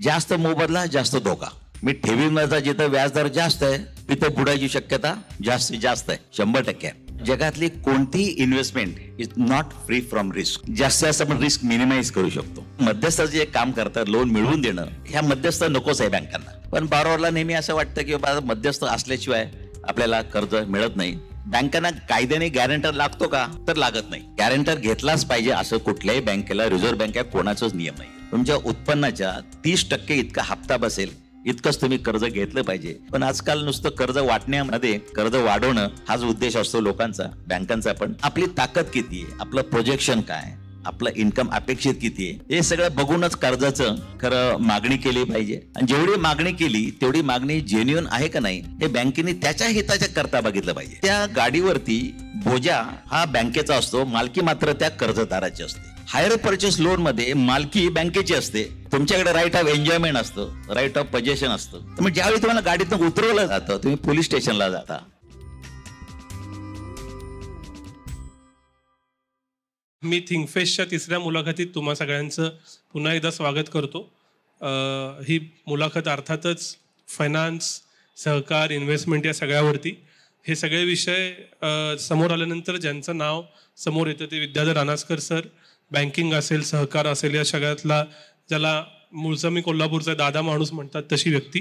जास्त मोबदला जास्त धोका. मी ठेवींवरचा जिथं व्याजदर जास्त आहे तिथं बुडायची शक्यता जास्तीत जास्त आहे, 100% आहे. जगातली कोणतीही investment is not free from risk. जास्तीत जास्त आपण रिस्क मिनिमाइज करू शकतो. मध्यस्थाचं जे काम करतात लोन मिळवून देणं, ह्या मध्यस्थ नकोच आहे बँकांना. पण बॉरोअरला नेहमी असं वाटतं की बाबा मध्यस्थ असल्याशिवाय आपल्याला कर्ज मिळत नाही. बँकांना कायद्याने गॅरंटर लागतो का? तर लागत नाही. गॅरंटर घेतलाच पाहिजे असं कुठल्याही बँकेला रिझर्व्ह बँक कोणाचाच नियम नाही. तुमच्या उत्पन्नाच्या 30% इतका हप्ता बसेल इतकंच तुम्ही कर्ज घेतलं पाहिजे. पण आजकाल नुसतं कर्ज वाटण्यामध्ये कर्ज वाढवणं हाच उद्देश असतो लोकांचा, बँकांचा. पण आपली ताकद किती आहे, आपलं प्रोजेक्शन काय, आपलं इन्कम अपेक्षित किती आहे, हे सगळं बघूनच कर्जाचं खरं मागणी केली पाहिजे. आणि जेवढी मागणी केली तेवढी मागणी जेन्युइन आहे का नाही हे बँकेने त्याच्या हिताच्या करता बघितलं पाहिजे. त्या गाडीवरती बोजा हा बँकेचा असतो, मालकी मात्र त्या कर्जदाराची असते. हायर परचेस लोन मध्ये मालकी बँकेची असते, तुमच्याकडे राईट ऑफ एन्जॉयमेंट असतं, राईट ऑफ पोजेशन असतं. तर ज्यावेळी तुम्हाला गाडीतून उतरवलं जातं तुम्ही पोलीस स्टेशनला जाता. मी थिंकफेस्टच्या तिसऱ्या मुलाखतीत तुम्हा सगळ्यांचं पुन्हा एकदा स्वागत करतो. ही मुलाखत अर्थातच फायनान्स, सहकार, इन्व्हेस्टमेंट या सगळ्यावरती. हे सगळे विषय समोर आल्यानंतर ज्यांचं नाव समोर येतं ते विद्याधर रानासकर सर. बँकिंग असेल, सहकार असेल, या सगळ्यातला ज्याला मूळचा मी कोल्हापूरचा दादा माणूस म्हणतात तशी व्यक्ती.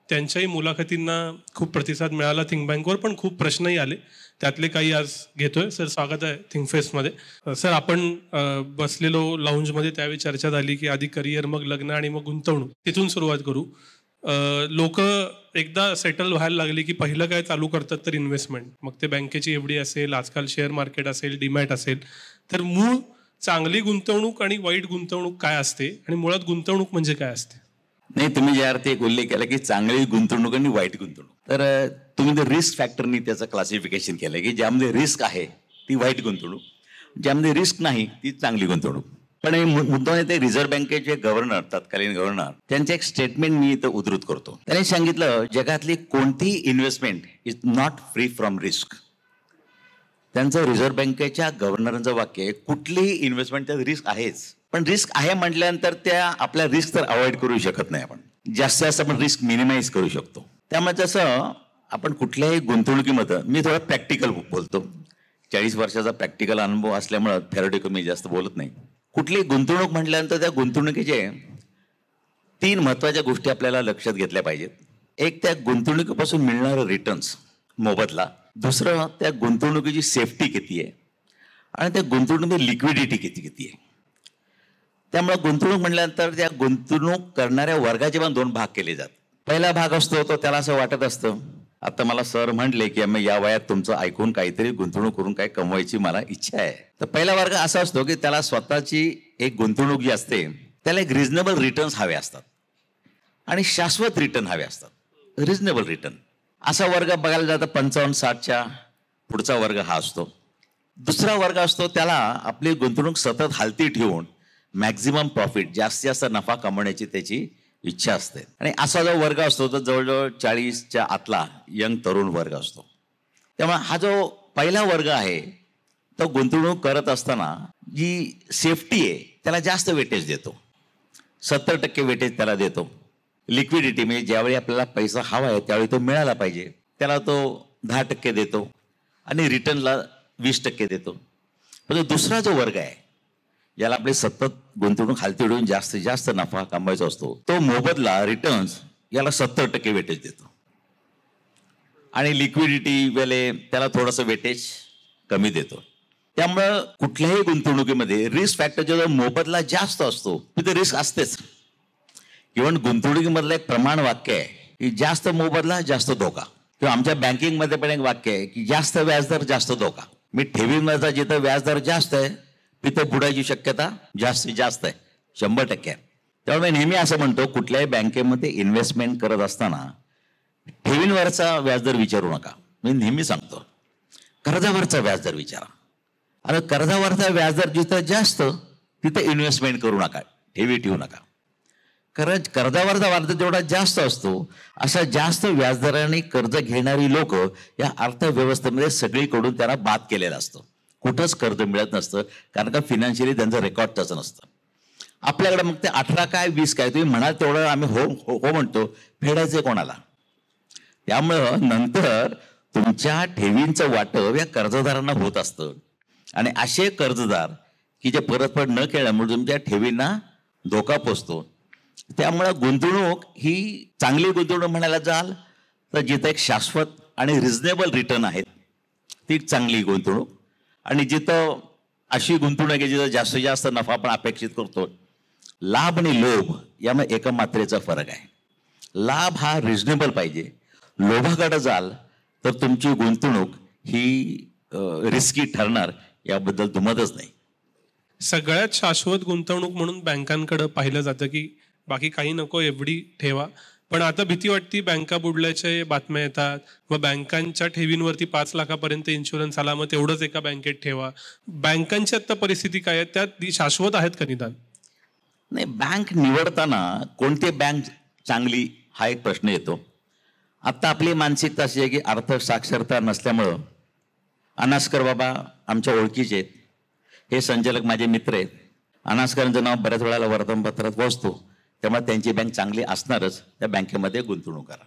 त्यांच्याही मुलाखतींना खूप प्रतिसाद मिळाला. थिंक बँकवर पण खूप प्रश्नही आले, त्यातले काही आज घेतोय. सर स्वागत आहे थिंकफेस्टमध्ये. सर आपण बसलेलो लाऊंजमध्ये त्यावेळी चर्चा झाली की आधी करिअर, मग लग्न आणि मग गुंतवणूक, तिथून सुरुवात करू. लोक एकदा सेटल व्हायला लागली की पहिलं काय चालू करतात तर इन्व्हेस्टमेंट. मग ते बँकेची एफडी असेल, आजकाल शेअर मार्केट असेल, डीमॅट असेल. तर मूळ चांगली गुंतवणूक आणि वाईट गुंतवणूक काय असते आणि मुळात गुंतवणूक म्हणजे काय असते? नाही, तुम्ही ज्या अर्थी एक उल्लेख केला की चांगली गुंतवणूक आणि वाईट गुंतवणूक, तर तुम्ही ते रिस्क फॅक्टरनी त्याचं क्लासिफिकेशन केलं की ज्यामध्ये रिस्क आहे ती वाईट गुंतवणूक, ज्यामध्ये रिस्क नाही ती चांगली गुंतवणूक. पण मुद्दा ते रिझर्व्ह बँकेचे गव्हर्नर, तत्कालीन गव्हर्नर, त्यांचे एक स्टेटमेंट मी इथं उद्धृत करतो. त्यांनी सांगितलं जगातली कोणतीही investment is not free from risk. त्यांचं रिझर्व्ह बँकेच्या गव्हर्नरांचं वाक्य आहे, कुठलीही इन्व्हेस्टमेंट त्यात रिस्क आहेच. पण रिस्क आहे म्हटल्यानंतर त्या आपल्या रिस्क तर अवॉइड करू शकत नाही. आपण जास्तीत जास्त आपण रिस्क मिनिमाइज करू शकतो. त्यामुळे जसं आपण कुठल्याही गुंतवणुकीमध्ये, मी थोडं प्रॅक्टिकल बोलतो, 40 वर्षाचा प्रॅक्टिकल अनुभव असल्यामुळं थेरॉटिकल मी जास्त बोलत नाही. कुठलीही गुंतवणूक म्हटल्यानंतर त्या गुंतवणुकीचे 3 महत्वाच्या गोष्टी आपल्याला लक्षात घेतल्या पाहिजेत. एक, त्या गुंतवणुकीपासून मिळणारं रिटर्न्स, मोबदला. दुसरं, त्या गुंतवणुकीची सेफ्टी किती आहे आणि त्या गुंतवणुकीची लिक्विडिटी किती आहे. त्यामुळे गुंतवणूक म्हटल्यानंतर त्या गुंतवणूक करणाऱ्या वर्गाचे पण 2 भाग केले जातात. पहिला भाग असतो तो त्याला असं वाटत असतं, आता मला सर म्हटले की आम्ही या वयात तुमचं ऐकून काहीतरी गुंतवणूक करून काय कमवायची मला इच्छा आहे. तर पहिला वर्ग असा असतो की त्याला स्वतःची एक गुंतवणूक जी असते त्याला एक रिझनेबल रिटर्न्स हवे असतात आणि शाश्वत रिटर्न हवे असतात. रिझनेबल रिटर्न असा वर्ग बघायला जातं 55-60च्या पुढचा वर्ग हा असतो. दुसरा वर्ग असतो त्याला आपली गुंतवणूक सतत हालती ठेवून मॅक्झिमम प्रॉफिट, जास्तीत जास्त नफा कमवण्याची त्याची इच्छा असते. आणि असा जो वर्ग असतो तो जवळजवळ 40च्या आतला यंग तरुण वर्ग असतो. त्यामुळे हा जो पहिला वर्ग आहे तो गुंतवणूक करत असताना जी सेफ्टी आहे त्याला जास्त वेटेज देतो, 70% वेटेज त्याला देतो. लिक्विडिटी म्हणजे ज्यावेळी आपल्याला पैसा हवा आहे त्यावेळी तो मिळाला पाहिजे त्याला तो 10% देतो आणि रिटर्नला 20% देतो. म्हणजे दुसरा जो वर्ग आहे ज्याला आपली सतत गुंतवणूक हालती ठेवून जास्तीत जास्त नफा कमवायचा असतो, तो मोबदला रिटर्न्स याला 70% वेटेज देतो आणि लिक्विडिटी वेळे त्याला थोडंसं वेटेज कमी देतो. त्यामुळं कुठल्याही गुंतवणुकीमध्ये रिस्क फॅक्टरचा जो मोबदला जास्त असतो तिथे रिस्क असतेच. इव्हन गुंतवणुकीमधलं एक प्रमाण वाक्य आहे की जास्त मोबदला जास्त धोका. किंवा आमच्या बँकिंगमध्ये पण एक वाक्य आहे की जास्त व्याजदर जास्त धोका. मी ठेवींवरचा जिथं व्याजदर जास्त आहे तिथं बुडायची शक्यता जास्तीत जास्त आहे, 100%. त्यामुळे मी नेहमी असं म्हणतो कुठल्याही बँकेमध्ये इन्व्हेस्टमेंट करत असताना ठेवींवरचा व्याजदर विचारू नका. मी नेहमी सांगतो कर्जावरचा व्याजदर विचारा. आणि कर्जावरचा व्याजदर जिथं जास्त तिथं इन्व्हेस्टमेंट करू नका, ठेवी ठेवू नका. कारण कर्जावरचा व्याजदर जेवढा जास्त असतो अशा जास्त व्याजदराने कर्ज घेणारी लोक या अर्थव्यवस्थेमध्ये सगळीकडून त्यांना बाद केलेलं असतं. कुठंच कर्ज मिळत नसतं कारण का फिनान्शियली त्यांचं रेकॉर्ड तसं नसतं. आपल्याकडे मग ते 18 काय 20 काय तुम्ही म्हणाल तेवढं आम्ही हो हो हो म्हणतो, फेडायचे कोणाला? त्यामुळं नंतर तुमच्या ठेवींचं वाटप या कर्जदारांना होत असतं आणि असे कर्जदार की जे परतफेड न केल्यामुळे तुमच्या ठेवींना धोका पोचतो. त्यामुळं गुंतवणूक ही चांगली गुंतवणूक म्हणायला जाल तर जिथं एक शाश्वत आणि रिझनेबल रिटर्न आहेत ती चांगली गुंतवणूक, आणि जिथं अशी गुंतवणूक आहे जिथं जास्तीत जास्त नफा पण अपेक्षित करतो. लाभ आणि लोभ यामध्ये एका मात्रेचा फरक आहे. लाभ हा रिझनेबल पाहिजे, लोभाकडे जाल तर तुमची गुंतवणूक ही रिस्की ठरणार, याबद्दल दुमतच नाही. सगळ्यात शाश्वत गुंतवणूक म्हणून बँकांकडे पाहिलं जातं की बाकी काही नको, एवढी ठेवा. पण आता भीती वाटती, बँका बुडल्याच्या बातम्या येतात, मग बँकांच्या ठेवींवरती 5 लाखापर्यंत इन्शुरन्स आला, मग तेवढंच एका बँकेत ठेवा. बँकांची आता परिस्थिती काय आहे, त्यात शाश्वत आहेत का निदान? नाही, बँक निवडताना कोणती बँक चांगली हा एक प्रश्न येतो. आता आपली मानसिकता अशी आहे की अर्थ साक्षरता नसल्यामुळं अनास्कर बाबा आमच्या ओळखीचे आहेत, हे संचालक माझे मित्र आहेत, अनास्करांचं नाव बऱ्याच वेळेला वर्तमानपत्रात वाचतो, त्यामुळे त्यांची बँक चांगली असणारच, त्या बँकेमध्ये गुंतवणूक करा.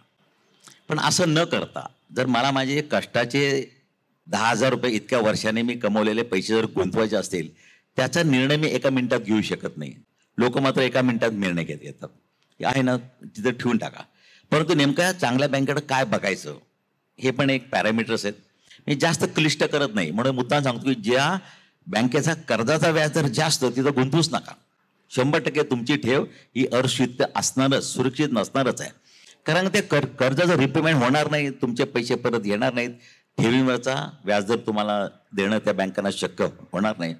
पण असं न करता जर मला माझे कष्टाचे 10,000 रुपये इतक्या वर्षाने मी कमवलेले पैसे जर गुंतवायचे असतील, त्याचा निर्णय मी एका मिनिटात घेऊ शकत नाही. लोक मात्र एका मिनिटात निर्णय घेतात, आहे ना तिथं ठेवून टाका. परंतु नेमक्या चांगल्या बँकेकडे काय बघायचं हे पण एक पॅरामीटर्स आहेत. मी जास्त क्लिष्ट करत नाही, म्हणून मुद्दाम सांगतो की ज्या बँकेचा कर्जाचा व्याज जर जास्त तिथं गुंतवूच नका. 100% तुमची ठेव ही असुरक्षित असणारच, सुरक्षित नसणारच आहे. कारण ते कर्जाचं रिपेमेंट होणार नाही, तुमचे पैसे परत येणार नाहीत, ठेवीवरचा व्याज जर तुम्हाला देणं त्या बँकांना शक्य होणार नाही.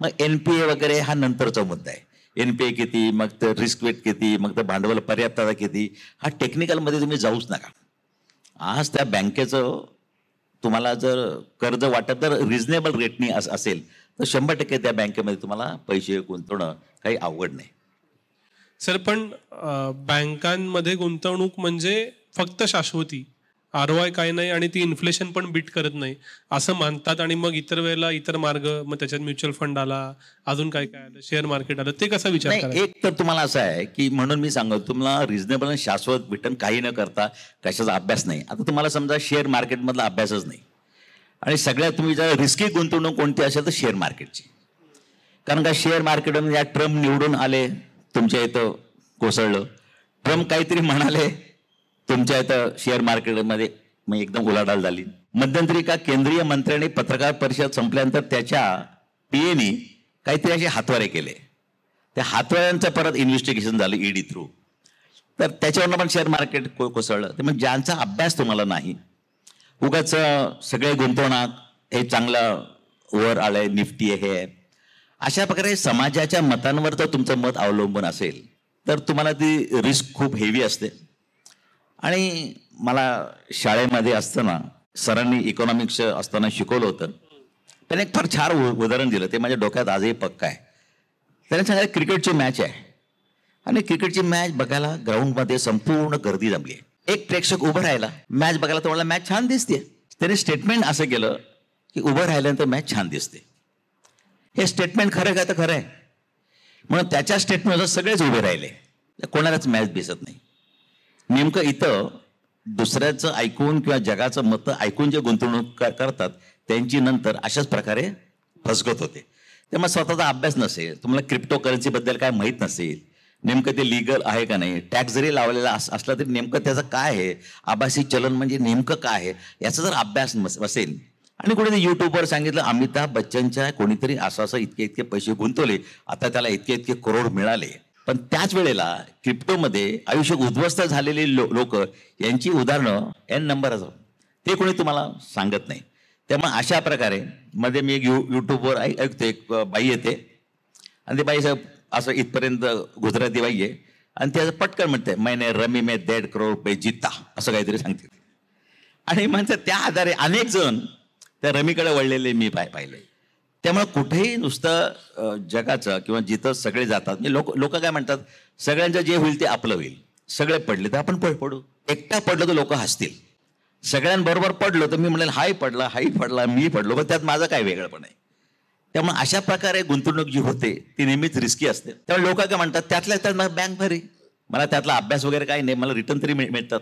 मग NPA वगैरे हा नंतरचा मुद्दा आहे. NPA किती, मग तर रिस्क वेट किती, मग तर भांडवल पर्याप्तता किती, हा टेक्निकलमध्ये तुम्ही जाऊच नका. आज त्या बँकेचं तुम्हाला जर कर्ज वाटप जर रिझनेबल रेटनी असेल तर 100% त्या बँकेमध्ये तुम्हाला पैसे गुंतवणं काही अवघड नाही. सर, पण बँकांमध्ये गुंतवणूक म्हणजे फक्त शाश्वती, ROI काय नाही आणि ती इन्फ्लेशन पण बीट करत नाही असं मानतात, आणि मग इतर वेळेला इतर मार्ग, मग त्याच्यात म्युच्युअल फंड आला, अजून काय काय आलं, शेअर मार्केट आलं, ते कसा विचार नाही. करायचा? एक तर तुम्हाला असं आहे की म्हणून मी सांगतो तुम्हाला रिझनेबल आणि शाश्वत रिटर्न काही न करता कशाचा अभ्यास नाही. आता तुम्हाला समजा शेअर मार्केटमधला अभ्यासच नाही, आणि सगळ्यात तुम्ही जर रिस्की गुंतवणूक कोणती असेल तर शेअर मार्केटची. कारण का शेअर मार्केटमध्ये या ट्रम्प निवडून आले, तुमच्या इथं कोसळलं. ट्रम्प काहीतरी म्हणाले, तुमच्या इथं शेअर मार्केटमध्ये मग एकदम उलाढाल झाली. मध्यंतरी का केंद्रीय मंत्र्यांनी पत्रकार परिषद संपल्यानंतर त्याच्या PAनी काहीतरी असे हातवारे केले, त्या हातवाऱ्यांचं परत इन्व्हेस्टिगेशन झालं ED थ्रू, तर त्याच्यावरनं पण शेअर मार्केट कोसळलं. तर मग ज्यांचा अभ्यास तुम्हाला नाही, उगाच सगळे गुंतवणूक हे चांगलं वर आलंय, निफ्टी हे आहे, अशा प्रकारे समाजाच्या मतांवर जर तुमचं मत अवलंबून असेल तर तुम्हाला ती रिस्क खूप हेवी असते. आणि मला शाळेमध्ये असताना सरांनी इकॉनॉमिक्स असताना शिकवलं होतं, त्याने एक फार छान उदाहरण दिलं, ते माझ्या डोक्यात आजही पक्का आहे. त्याने सांगितलं क्रिकेटची मॅच आहे आणि क्रिकेटची मॅच बघायला ग्राउंडमध्ये संपूर्ण गर्दी जमली आहे. एक प्रेक्षक उभं राहिला मॅच बघायला, तर मला मॅच छान दिसते. त्याने स्टेटमेंट असं केलं की उभं राहिल्यानंतर मॅच छान दिसते. हे स्टेटमेंट खरं काय तर खरं आहे, म्हणून त्याच्या स्टेटमेंटवर सगळेच उभे राहिले, कोणालाच मॅच दिसत नाही. नेमकं इथं दुसऱ्याचं ऐकून किंवा जगाचं मतं ऐकून जे गुंतवणूक करतात त्यांची नंतर अशाच प्रकारे फसगत होते. त्यामुळे स्वतःचा अभ्यास नसेल, तुम्हाला क्रिप्टो करन्सीबद्दल काय माहीत नसेल, नेमकं ते लिगल आहे का नाही, टॅक्स जरी लावलेला असला तरी नेमकं त्याचं काय आहे, आभासी चलन म्हणजे नेमकं काय आहे, याचा जर अभ्यास नसेल, आणि कोणीतरी युट्यूबवर सांगितलं अमिताभ बच्चनच्या कोणीतरी असं इतके इतके पैसे गुंतवले, आता त्याला इतके इतके करोड मिळाले. पण त्याच वेळेला क्रिप्टोमध्ये आयुष्य उद्ध्वस्त झालेले लोक यांची उदाहरणं N नंबर असं ते कोणी तुम्हाला सांगत नाही. त्यामुळे अशा प्रकारे मध्ये मी एक युट्यूबवर ऐकतो, एक बाई येते आणि ती बाई असं इथपर्यंत गुजराती बाई आहे, आणि त्याचं पटकन म्हणते मैंने रमी में 1.5 करोड रुपये जिता, असं काहीतरी सांगते. आणि म्हणतात त्या आधारे अनेक जण त्या रमीकडे वळलेले मी पाहिले. त्यामुळे कुठेही नुसतं जगाचं किंवा जिथं सगळे जातात, लोक काय म्हणतात, सगळ्यांचं जे होईल ते आपलं होईल, सगळे पडले तर आपण पडू, एकटा पडलो तर लोक हसतील, सगळ्यांबरोबर पडलो तर मी म्हणेल हाही पडला मी पडलो, पण त्यात माझं काय वेगळं पण आहे. त्यामुळे अशा प्रकारे गुंतवणूक जी होते ती नेहमीच रिस्की असते. त्यामुळे लोक काय म्हणतात त्यातल्या त्यात बँक भरी, मला त्यातला अभ्यास वगैरे काही नाही, मला रिटर्न तरी मिळतात.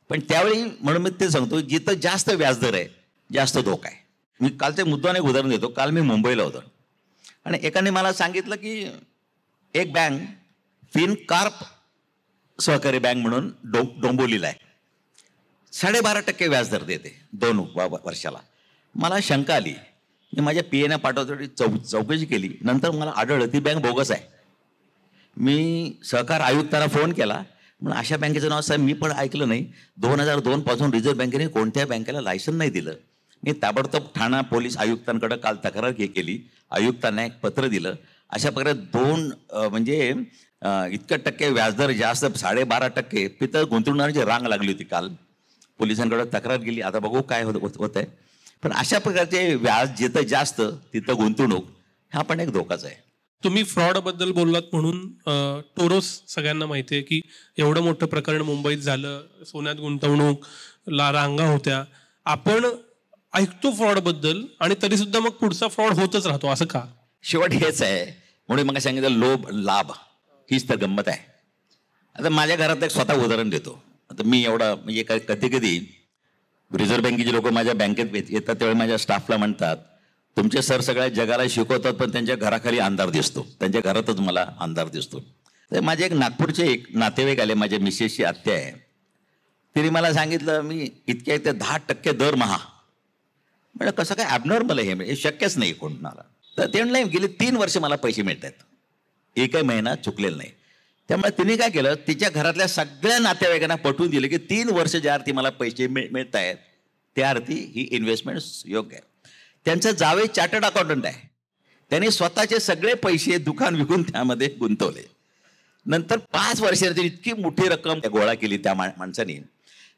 पण त्यावेळी म्हणून मी ते सांगतो, जिथं जास्त व्याजदर आहे जास्त धोका आहे. मी कालच्या मुद्द्याने एक उदाहरण देतो. काल मी मुंबईला होतो आणि एकाने मला सांगितलं की एक बँक फिनकॉर्प सहकारी बँक म्हणून डोंबिवलीला आहे, 12.5% व्याजदर देते 2 वर्षाला. मला शंका आली, मी माझ्या PA पाठवतो, चौकशी केली. नंतर मला आढळलं ती बँक बोगस आहे. मी सहकार आयुक्तांना फोन केला, म्हणून अशा बँकेचं नाव साहेब मी पण ऐकलं नाही. 2002 पासून रिझर्व्ह बँकेने कोणत्या बँकेला लायसन नाही दिलं. मी ताबडतोब ठाणा पोलीस आयुक्तांकडे काल तक्रार केली. आयुक्तांना एक पत्र दिलं. अशा प्रकारे 2 म्हणजे इतकं टक्के व्याजदर जास्त 12.5% तिथं गुंतवणुकीची रांग लागली होती. काल पोलिसांकडे तक्रार केली, आता बघू काय होत आहे. पण अशा प्रकारचे व्याज जिथं जास्त तिथं गुंतवणूक हा पण एक धोकाच आहे. तुम्ही फ्रॉड बद्दल बोललात म्हणून टोरोस सगळ्यांना माहिती आहे की एवढं मोठं प्रकरण मुंबईत झालं, सोन्यात गुंतवणूक, रांगा होत्या. आपण ऐकतो फ्रॉड बद्दल आणि तरी सुद्धा मग पुढचा फ्रॉड होतच राहतो, असं का? शेवट हेच आहे. म्हणून मग सांगितलं लोभ लाभ हीच तर गंमत आहे. आता माझ्या घरात एक स्वतः उदाहरण देतो. आता मी एवढा म्हणजे कधी कधी रिझर्व्ह बँकेचे लोक माझ्या बँकेत येतात त्यावेळी माझ्या स्टाफला म्हणतात, तुमचे सर सगळ्या जगाला शिकवतात पण त्यांच्या घराखाली अंधार दिसतो, त्यांच्या घरातच मला अंधार दिसतो. तर माझे एक नागपूरचे एक नातेवाईक आले, माझ्या मिसेसची आत्या आहे. तिने मला सांगितलं मी इतक्या इथे 10% दरमहा. म्हणजे कसं काय ॲबनॉर्मल आहे हे शक्यच नाही कोणाला. तर ते म्हणलं गेले 3 वर्ष मला पैसे मिळत आहेत, एकही महिना चुकलेला नाही. त्यामुळे तिने काय केलं, तिच्या घरातल्या सगळ्या नातेवाईकांना पटवून दिलं की 3 वर्ष ज्या अर्थी मला पैसे मिळत आहेत त्या अर्थी ही इन्व्हेस्टमेंट योग्य आहे. त्यांचं जावे चार्टर्ड अकाउंटंट आहे. त्यांनी स्वतःचे सगळे पैसे दुकान विकून त्यामध्ये गुंतवले. नंतर 5 वर्षांची इतकी मोठी रक्कम गोळा केली त्या माणसाने,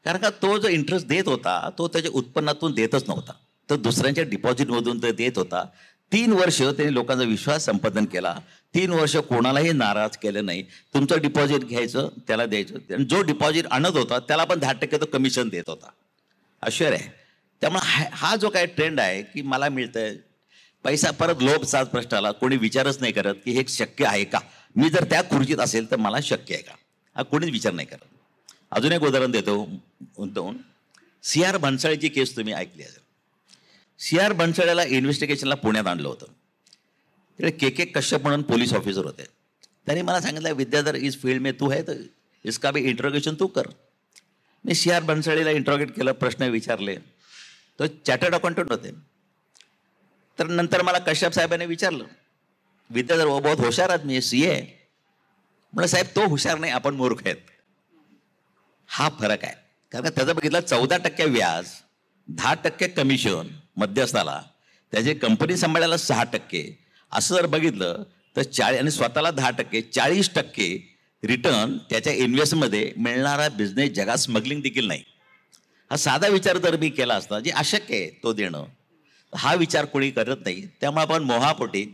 कारण का तो जो इंटरेस्ट देत होता तो त्याच्या उत्पन्नातून देतच नव्हता, तर दुसऱ्यांच्या डिपॉझिटमधून तो देत होता. 3 वर्ष त्यांनी लोकांचा विश्वास संपादन केला. 3 वर्ष कोणालाही नाराज केलं नाही. तुमचं डिपॉझिट घ्यायचं, त्याला द्यायचं. जो डिपॉझिट आणत होता त्याला पण 10% तो कमिशन देत होता. आश्चर्य आहे. त्यामुळे हा जो काही ट्रेंड आहे की मला मिळतंय पैसा, परत लोभचा प्रश्न आला. कोणी विचारच नाही करत की हे शक्य आहे का, मी जर त्या खुर्चीत असेल तर मला शक्य आहे का, हा कोणीच विचार नाही करत. अजून एक उदाहरण देतो गुंतवून. CR भन्साळीची केस तुम्ही ऐकली असेल. CR भन्साळ्याला इन्व्हेस्टिगेशनला पुण्यात आणलं होतं. तिकडे KK कश्यप म्हणून पोलीस ऑफिसर होते. त्यांनी मला सांगितलं विद्याधर इस फील्ड में तू है तर इसका भी इंट्रोगेशन तू कर. मी CR भन्साळीला इंट्रोगेट केलं, प्रश्न विचारले. तो चार्टर्ड अकाउंटंट होते. तर नंतर मला कश्यप साहेबांनी विचारलं, विद्याधर वो बहुत हुशार आदमी आहे, CA आहे. म्हणलं साहेब तो हुशार नाही, आपण मूर्ख आहेत. हा फरक आहे. कारण त्याचं बघितलं 14% व्याज, 10% कमिशन मध्यस्थाला, त्याची कंपनी सांभाळायला 6%, असं जर बघितलं तर आणि स्वतःला 10%, 40% रिटर्न त्याच्या इन्व्हेस्टमध्ये मिळणारा बिझनेस जगात स्मगलिंग देखील नाही. हा साधा विचार जर मी केला असता, जे अशक्य आहे तो देणं, हा विचार कोणी करत नाही. त्यामुळे आपण मोहापोटी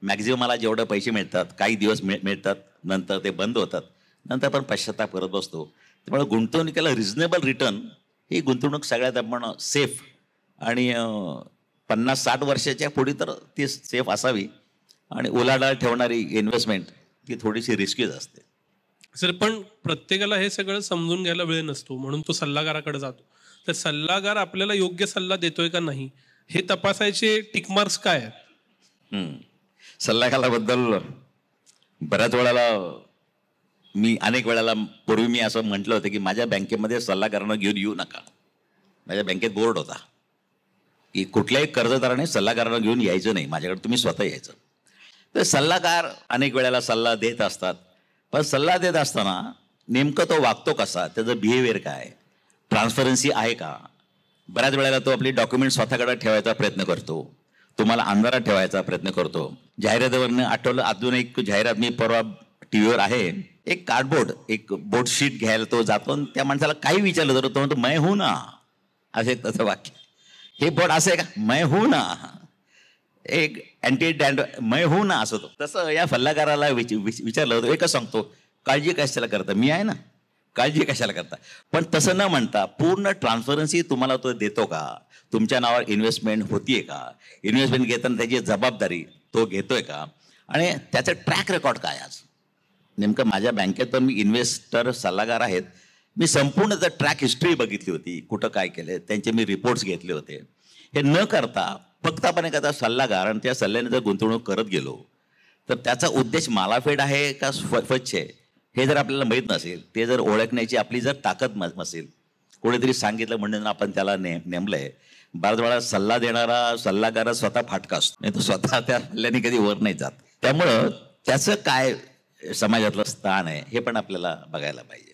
मॅक्झिमम मला जेवढे पैसे मिळतात काही दिवस मिळतात, नंतर ते बंद होतात, नंतर आपण पश्चाताप करत बसतो. त्यामुळे गुंतवणुकीला रिझनेबल रिटर्न ही गुंतवणूक सगळ्यात आपण सेफ आणि 50-60 वर्षाच्या पुढे तर ती सेफ असावी. आणि उलाढाल ठेवणारी इन्व्हेस्टमेंट ती थोडीशी रिस्कीच असते. सर, पण प्रत्येकाला हे सगळं समजून घ्यायला वेळ नसतो, म्हणून तो सल्लागाराकडे जातो. तर सल्लागार आपल्याला योग्य सल्ला देतोय का नाही हे तपासायचे टिकमार्क्स काय आहेत? सल्लागाराबद्दल बऱ्याच वेळेला मी अनेक वेळेला पूर्वी मी असं म्हटलं होतं की माझ्या बँकेमध्ये सल्लागारांना घेऊन येऊ नका. माझ्या बँकेत बोर्ड होता की कुठल्याही कर्जदाराने सल्लागारांना घेऊन यायचं नाही, माझ्याकडे तुम्ही स्वतः यायचं. तर सल्लागार अनेक वेळेला सल्ला देत असतात, पण सल्ला देत असताना नेमकं तो वागतो कसा, त्याचं बिहेवियर काय, ट्रान्सपरन्सी आहे का. बऱ्याच वेळेला तो आपली डॉक्युमेंट स्वतःकडे ठेवायचा प्रयत्न करतो, तुम्हाला अंधारात ठेवायचा प्रयत्न करतो. जाहिरातीवरनं आठवलं, अजून एक जाहिरात मी परवा TV वर आहे, एक कार्डबोर्ड, एक बोर्ड शीट घ्यायला तो जातो आणि त्या माणसाला काही विचारलं तर तो म्हणतो मैं हूं ना, असे तसं वाक्य. हे बोर्ड असं आहे का, मैं हूं ना, एक अँटी डॅन्ड मैं हूं ना असं. तो तसं या सल्लागाराला विचारलं होतं, एकच सांगतो, काळजी कशाला करता, मी आहे ना, काळजी कशाला करता. पण तसं न म्हणता पूर्ण ट्रान्सपरन्सी तुम्हाला तो देतो का, तुमच्या नावावर इन्व्हेस्टमेंट होतीये का, इन्व्हेस्टमेंट घेताना त्याची जबाबदारी तो घेतोय का, आणि त्याचं ट्रॅक रेकॉर्ड काय. आज नेमकं माझ्या बँकेत पण मी इन्व्हेस्टर सल्लागार आहेत, मी संपूर्ण जर ट्रॅक हिस्ट्री बघितली होती, कुठं काय केलं त्यांचे मी रिपोर्ट्स घेतले होते. हे न करता फक्त आपण एखादा सल्लागार आणि त्या सल्ल्याने जर गुंतवणूक करत गेलो तर त्याचा उद्देश मालाफेड आहे का स्वच्छ आहे हे जर आपल्याला माहीत नसेल, ते जर ओळखण्याची आपली जर ताकद नसेल, कोणीतरी सांगितलं म्हणून आपण त्याला नेमलं आहे. बऱ्याच वेळा सल्ला देणारा सल्लागार स्वतः फाटका असतो, नाही तर स्वतः त्या सल्ल्याने कधी वर नाही जात. त्यामुळं त्याचं काय समाजातलं स्थान आहे हे पण आपल्याला बघायला पाहिजे.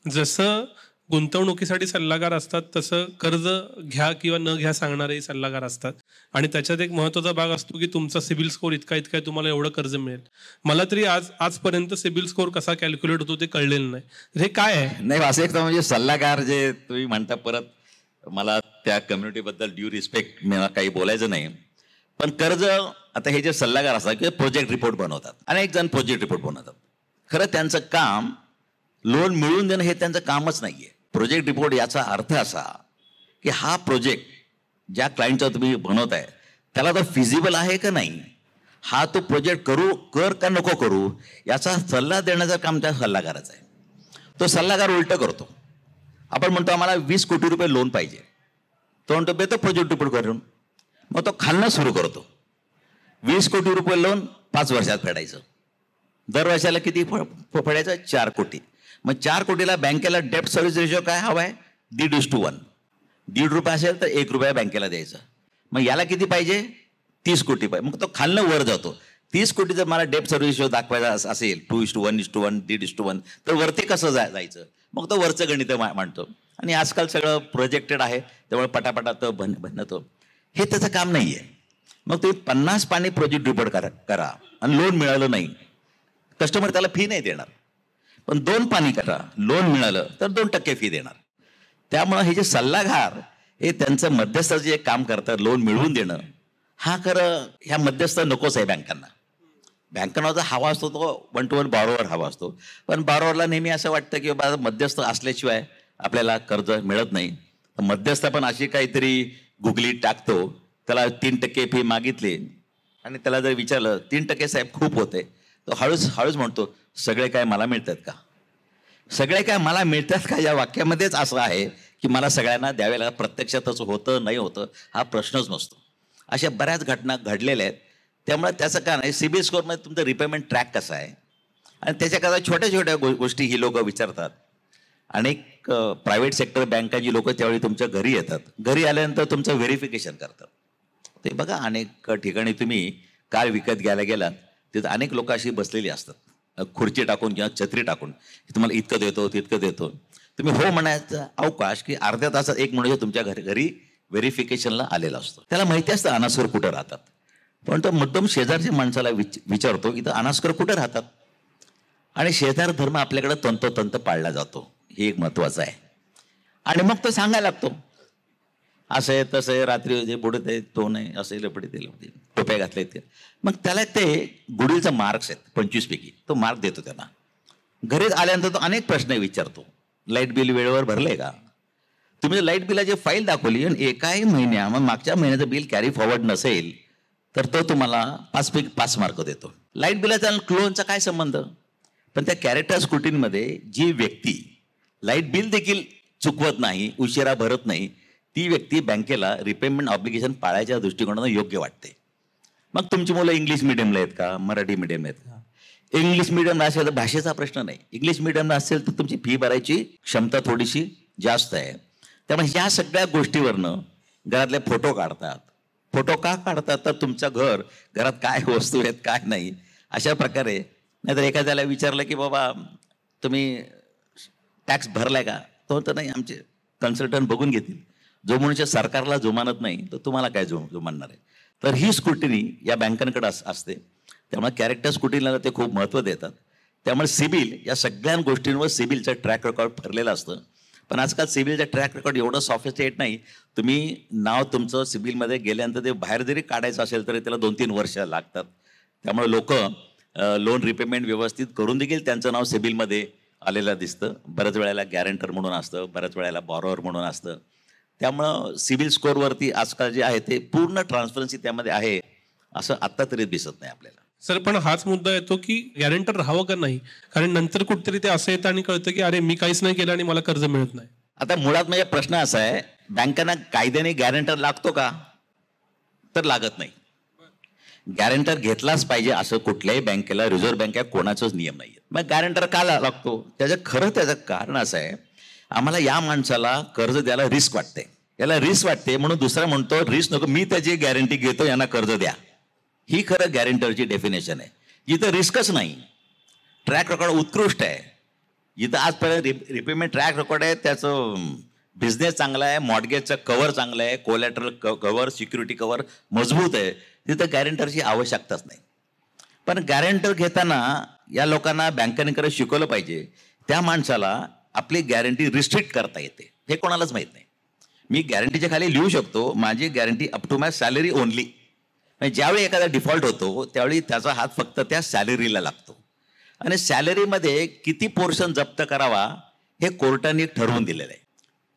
जसं गुंतवणुकीसाठी सल्लागार असतात तसं कर्ज घ्या किंवा न घ्या सांगणारेही सल्लागार असतात. आणि त्याच्यात एक महत्त्वाचा भाग असतो की तुमचा सिबिल स्कोर इतका इतका आहे, तुम्हाला एवढं कर्ज मिळेल. मला तरी आजपर्यंत सिबिल स्कोर कसा कॅल्क्युलेट होतो ते कळलेलं नाही. हे काय आहे? नाही, असं एक तर म्हणजे सल्लागार जे तुम्ही म्हणता, परत मला त्या कम्युनिटीबद्दल ड्यू रिस्पेक्ट, मला काही बोलायचं नाही. पण कर्ज, आता हे जे सल्लागार असतात किंवा प्रोजेक्ट रिपोर्ट बनवतात, अनेक जण प्रोजेक्ट रिपोर्ट बनवतात. खरं त्यांचं काम लोन मिळवून देणं हे त्यांचं कामच नाही आहे. प्रोजेक्ट रिपोर्ट याचा अर्थ असा की हा प्रोजेक्ट ज्या क्लायंटचा तुम्ही बनवताय त्याला तर फिजिबल आहे का नाही, हा तो प्रोजेक्ट कर का नको करू याचा सल्ला देण्याचं काम त्या सल्लागाराचं आहे. तो सल्लागार उलटं करतो. आपण म्हणतो आम्हाला 20 कोटी रुपये लोन पाहिजे, तो म्हणतो देतो प्रोजेक्ट रिपोर्ट करून. मग तो खालनं सुरू करतो. 20 कोटी रुपये लोन 5 वर्षात फेडायचं. दर वर्षाला किती फेडायचं? 4 कोटी. मग 4 कोटीला बँकेला डेप्ट सर्व्हिस रेशो काय हवा आहे? 1.5:1. 1.5 रुपये असेल तर 1 रुपया बँकेला द्यायचा. मग याला किती पाहिजे? 30 कोटी पाहिजे. मग तो खालनं वर जातो. 30 कोटी जर मला डेप्ट सर्व्हिस रेशो दाखवायचा असेल 2:1, 1:1, तर वरती कसं जायचं? मग तो वरचं गणित मांडतो. आणि आजकाल सगळं प्रोजेक्टेड आहे, त्यामुळे पटापटा तो बनतो. हे त्याचं काम नाही आहे. मग तुम्ही 50 पानी प्रोजेक्ट रिपोर्ट करा आणि लोन मिळालं नाही, कस्टमर त्याला फी नाही देणार. पण 2 पानी करा, लोन मिळालं तर 2% फी देणार. त्यामुळं हे जे सल्लागार हे त्यांचं मध्यस्थाचं जे काम करतात, लोन मिळवून देणं, हा खरं ह्या मध्यस्थ नकोच आहे बँकांना. बँकांना जो हवा असतो तो 1-to-1 बॉरोवर हवा असतो. पण बॉरोवरला नेहमी असं वाटतं की बाबा मध्यस्थ असल्याशिवाय आपल्याला कर्ज मिळत नाही. मध्यस्थ पण अशी काहीतरी गुगली टाकतो, त्याला 3% फी मागितली आणि त्याला जर विचारलं 3% साहेब खूप होते, तो हळूच म्हणतो सगळे काय मला मिळतात का? सगळे काय मला मिळतात का या वाक्यामध्येच असं आहे की मला सगळ्यांना द्यावे लागतात. प्रत्यक्षातच होतं नाही होतं हा प्रश्नच नसतो. अशा बऱ्याच घटना घडलेल्या आहेत. त्यामुळे त्याचं काय नाही, सिबिल स्कोअरमध्ये तुमचं रिपेमेंट ट्रॅक कसा आहे आणि त्याच्याकरता छोट्या छोट्या गोष्टी ही लोक विचारतात. अनेक प्रायव्हेट सेक्टर बँकाची लोक त्यावेळी तुमच्या घरी येतात. घरी आल्यानंतर तुमचं व्हेरिफिकेशन करतात. ते बघा, अनेक ठिकाणी तुम्ही कार विकत घ्यायला गेलात तिथं अनेक लोक अशी बसलेली असतात, खुर्ची टाकून किंवा छत्री टाकून, तुम्हाला इतकं देतो तितकं देतो. तुम्ही हो म्हणायचा अवकाश की अर्ध्या तासात एक म्हणजे तुमच्या घरी व्हेरिफिकेशनला आलेला असतो. त्याला माहिती असतं अनास्कर कुठं राहतात, पण तो मुद्दाम शेजारच्या माणसाला विचारतो की अनास्कर कुठं राहतात. आणि शेजार धर्म आपल्याकडे तंतोतंत पाळला जातो, हे एक महत्वाचं आहे. आणि मग तो सांगायला लागतो असं आहे तसं आहे, रात्री जे बुडत आहे तो नाही, असं लपडे ते लपडे, टोप्या घातल्या आहेत. मग त्याला ते गुडीचा मार्क्स आहेत 25 पैकी, तो मार्क देतो त्यांना. घरीच आल्यानंतर तो अनेक प्रश्न विचारतो. लाईट बिल वेळेवर भरले का? तुम्ही लाईट बिलाची फाईल दाखवली आणि एकाही महिन्या मग मागच्या महिन्याचं बिल कॅरी फॉरवर्ड नसेल तर तो तुम्हाला 5 पैकी 5 मार्क देतो. लाईट बिलाचा लोनचा काय संबंध? पण त्या कॅरेक्टर स्क्रुटिनमध्ये जी व्यक्ती लाईट बिल देखील चुकवत नाही, उशिरा भरत नाही, ती व्यक्ती बँकेला रिपेमेंट ऑब्लिगेशन पाळायच्या दृष्टिकोनानं योग्य वाटते. मग तुमची मुलं इंग्लिश मिडियमला आहेत का, मराठी मिडियमला आहेत का? इंग्लिश मिडियमला असेल तर भाषेचा प्रश्न नाही. इंग्लिश मिडियमला असेल तर तुमची फी भरायची क्षमता थोडीशी जास्त आहे. त्यामुळे ह्या सगळ्या गोष्टीवरनं घरातले फोटो काढतात. फोटो का काढतात? तर तुमचं घरात काय वस्तू आहेत काय नाही अशा प्रकारे. नाहीतर एखाद्याला विचारलं की बाबा तुम्ही टॅक्स भरलाय का, तो तर नाही, आमचे कन्सल्टंट बघून घेतील. जो मनुष्य सरकारला जुमानत नाही तर तुम्हाला काय जुमानणार आहे? तर ही स्क्रुटिनी या बँकांकडे असते. त्यामुळे कॅरेक्टर स्क्रुटिनीला ते खूप महत्त्व देतात. त्यामुळे सिबिल या सगळ्या गोष्टींवर सिबिलचं ट्रॅक रेकॉर्ड भरलेलं असतं. पण आजकाल सिबिलचं ट्रॅक रेकॉर्ड एवढं सॉफिस्टिकेट नाही. तुम्ही नाव तुमचं सिबिलमध्ये गेल्यानंतर ते बाहेर जरी काढायचं असेल तरी त्याला 2-3 वर्ष लागतात. त्यामुळे लोक लोन रिपेमेंट व्यवस्थित करून देखील त्यांचं नाव सिबिलमध्ये आलेलं दिसतं. बऱ्याच वेळेला गॅरंटर म्हणून असतं, बऱ्याच वेळेला बॉरोवर म्हणून असतं. त्यामुळं सिबिल स्कोअरवरती आजकाल जे आहे ते पूर्ण ट्रान्सपरन्सी त्यामध्ये आहे असं आत्ता तरी दिसत नाही आपल्याला. सर पण हाच मुद्दा येतो की गॅरेंटर राहावं का नाही, कारण नंतर कुठेतरी ते असं येतं आणि कळतं की अरे मी काहीच नाही केलं आणि मला कर्ज मिळत नाही. आता मुळात म्हणजे प्रश्न असा आहे, बँकांना कायद्याने गॅरंटर लागतो का? तर लागत नाही. गॅरंटर घेतलाच पाहिजे असं कुठल्याही बँकेला, रिझर्व्ह बँक कोणाचाच नियम नाही. मग गॅरंटर का लागतो? त्याचं कारण असं आहे, आम्हाला या माणसाला कर्ज द्यायला रिस्क वाटते, याला रिस्क वाटते म्हणून दुसरा म्हणतो रिस्क नको, मी त्याची गॅरंटी घेतो, यांना कर्ज द्या. ही खरं गॅरंटरची डेफिनेशन आहे. जिथं रिस्कच नाही, ट्रॅक रेकॉर्ड उत्कृष्ट आहे, जिथं आजपर्यंत रिपेमेंट ट्रॅक रेकॉर्ड आहे, त्याचं बिझनेस चांगला आहे, मॉर्गेजचं कव्हर चांगलं आहे, कोलॅटरल कव्हर, सिक्युरिटी कव्हर मजबूत आहे, तिथं गॅरंटरची आवश्यकताच नाही. पण गॅरंटर घेताना या लोकांना बँकेने खरं शिकवलं पाहिजे, त्या माणसाला आपली गॅरंटी रिस्ट्रिक्ट करता येते, हे कोणालाच माहीत नाही. मी गॅरंटीच्या खाली लिहू शकतो, माझी guarantee up to my salary only. ज्यावेळी एखादा डिफॉल्ट होतो त्यावेळी त्याचा हात फक्त त्या सॅलरीला लागतो आणि सॅलरीमध्ये किती पोर्शन जप्त करावा हे कोर्टाने ठरवून दिलेलं आहे.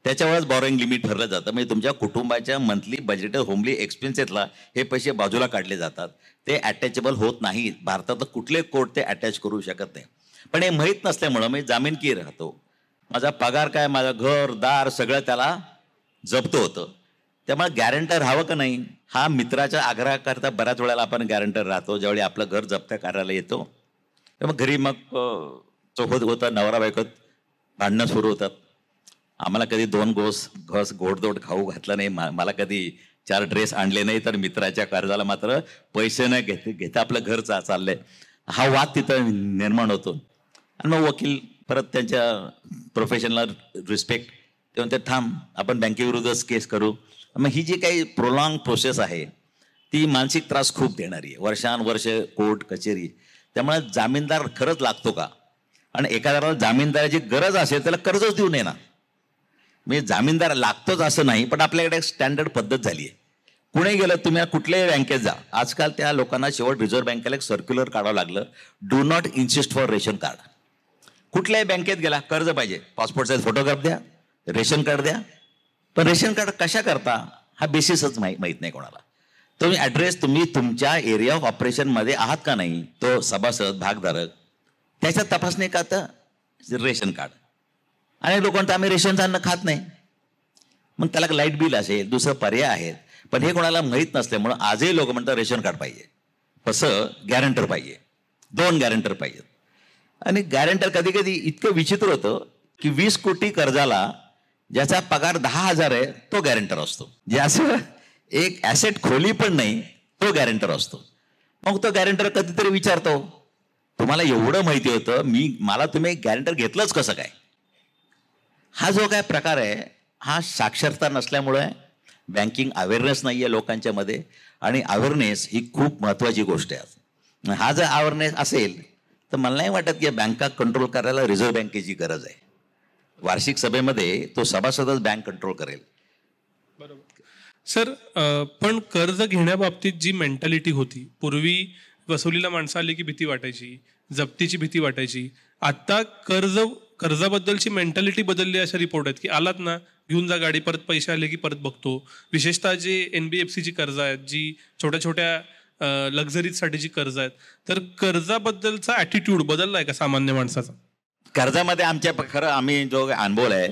त्याच्यावरच बॉरोइंग लिमिट ठरलं जातं. म्हणजे तुमच्या कुटुंबाच्या मंथली बजेटेड होमली एक्सपेन्सेसला हे पैसे बाजूला काढले जातात, ते अटॅचेबल होत नाहीत. भारतात कुठले कोर्ट ते अटॅच करू शकत नाही. पण हे माहीत नसल्यामुळं मी जामीनकी राहतो, माझा पगार काय, माझं घर दार सगळं त्याला जप्त होतं. त्यामुळे गॅरंटर हवं का नाही हा मित्राच्या आग्रहाकरता बऱ्याच वेळेला आपण गॅरंटर राहतो. ज्यावेळी आपलं घर जप्त करायला येतो तर मग घरी मग चौकत होतं, नवरा बायकोत भांडणं सुरू होतात. आम्हाला कधी 2 घोस गोडधोड खाऊ घातलं नाही, मला कधी 4 ड्रेस आणले नाही, तर मित्राच्या कर्जाला मात्र पैसे नाही घेता आपलं घर चाललंय, हा वाद तिथं निर्माण होतो. आणि मग वकील परत त्यांच्या प्रोफेशनला रिस्पेक्ट ते म्हणते थांब आपण बँकेविरुद्धच केस करू. मग ही जी काही प्रोलॉंग प्रोसेस आहे ती मानसिक त्रास खूप देणारी आहे, वर्षानुवर्ष कोर्ट कचेरी. त्यामुळे जामीनदार खरंच लागतो का? आणि एखाद्याला जामीनदाराची गरज असेल त्याला कर्जच देऊ नये ना. म्हणजे जामीनदार लागतोच असं नाही, पण आपल्याकडे एक स्टँडर्ड पद्धत झाली आहे. कुठे गेलं तुम्ही, कुठल्याही बँकेत जा, आजकाल त्या लोकांना शेवट रिझर्व्ह बँकेला एक सर्क्युलर काढावं लागलं, do not insist for ration card. कुठल्याही बँकेत गेला कर्ज पाहिजे, पासपोर्ट साईज फोटोग्राफ द्या, रेशन कार्ड द्या. पण रेशन कार्ड कशा करता हा बेसिसच माहीत नाही कोणाला. तुम्ही ॲड्रेस तुम्ही तुमच्या एरिया ऑफ ऑपरेशनमध्ये आहात का नाही, तो सभासद भागधारक त्याच्यात तपासणी का तर रेशन कार्ड. आणि लोकांना आम्ही रेशनचं अन्न खात नाही, मग त्याला लाईट बिल असेल, दुसरं पर्याय आहेत, पण हे कोणाला माहीत नसल्यामुळं आजही लोक म्हणतात रेशन कार्ड पाहिजे. कसं गॅरंटर पाहिजे, 2 गॅरंटर पाहिजेत. आणि गॅरंटर कधी कधी इतकं विचित्र होतं की 20 कोटी कर्जाला ज्याचा पगार 10,000 आहे तो गॅरंटर असतो, ज्याचं एक ॲसेट खोली पण नाही तो गॅरंटर असतो. मग तो गॅरंटर कधीतरी विचारतो, तुम्हाला एवढं माहिती होतं, मला तुम्ही गॅरंटर घेतलंच कसं काय? हा जो काय प्रकार आहे हा साक्षरता नसल्यामुळे, बँकिंग अवेअरनेस नाही आहे लोकांच्या मध्ये, आणि अवेअरनेस ही खूप महत्त्वाची गोष्ट आहे. हा जर अवेअरनेस असेल तर मला नाही वाटत की बँका कंट्रोल करायला रिझर्व्ह बँकेची गरज आहे. वार्षिक सभेमध्ये तो सभासदच बँक कंट्रोल करेल. बरोबर सर. पण कर्ज घेण्याबाबतीत जी मेंटॅलिटी होती, पूर्वी वसुलीला माणसं आली की भीती वाटायची, जप्तीची भीती वाटायची. आता कर्जाबद्दलची मेंटॅलिटी बदलली अशा रिपोर्ट आहेत की आलात ना घेऊन जा गाडी, परत पैसे आले की परत बघतो. विशेषतः जे NBFCची कर्ज आहेत, जी छोट्या छोट्या लक्झरीजसाठीची कर्ज आहेत, तर कर्जाबद्दलचा ॲटिट्यूड बदललाय का सामान्य माणसाचा? कर्जामध्ये आमच्या खरं आम्ही जो अनुभव आहे,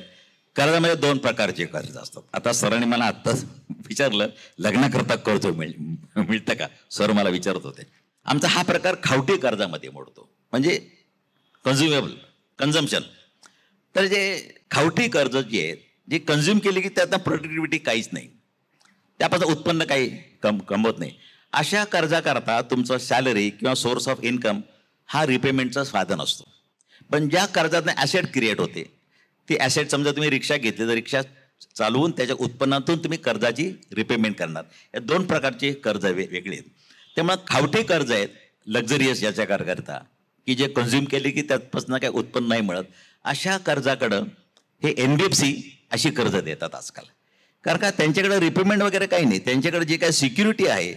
कर्जामध्ये 2 प्रकारचे कर्ज असतात. आता सरांनी मला आत्ताच विचारलं लग्न करता कर्ज मिळतं का, सर मला विचारत होते. आमचा हा प्रकार खावटी कर्जामध्ये मोडतो, म्हणजे कन्झम्पशन. तर जे खावटी कर्ज जे आहेत, जे कन्झ्युम केले की त्यातनं प्रोडक्टिव्हिटी काहीच नाही, त्यापासून उत्पन्न काही कमवत नाही, अशा कर्जाकरता तुमचं सॅलरी किंवा सोर्स ऑफ इन्कम हा रिपेमेंटचं साधन असतो. पण ज्या कर्जातनं ॲसेट क्रिएट होते, ती ॲसेट समजा तुम्ही रिक्षा घेतली तर रिक्षा चालवून त्याच्या उत्पन्नातून तुम्ही कर्जाची रिपेमेंट करणार. या 2 प्रकारचे कर्ज वेगळे आहेत. त्यामुळे खावटी कर्ज आहेत लक्झरियस याच्या करता की जे कन्झ्युम केले की त्यापासून काही उत्पन्न नाही मिळत, अशा कर्जाकडं हे NBFC अशी कर्ज देतात आजकाल. कारण का त्यांच्याकडे रिपेमेंट वगैरे काही नाही, त्यांच्याकडे जे काही सिक्युरिटी आहे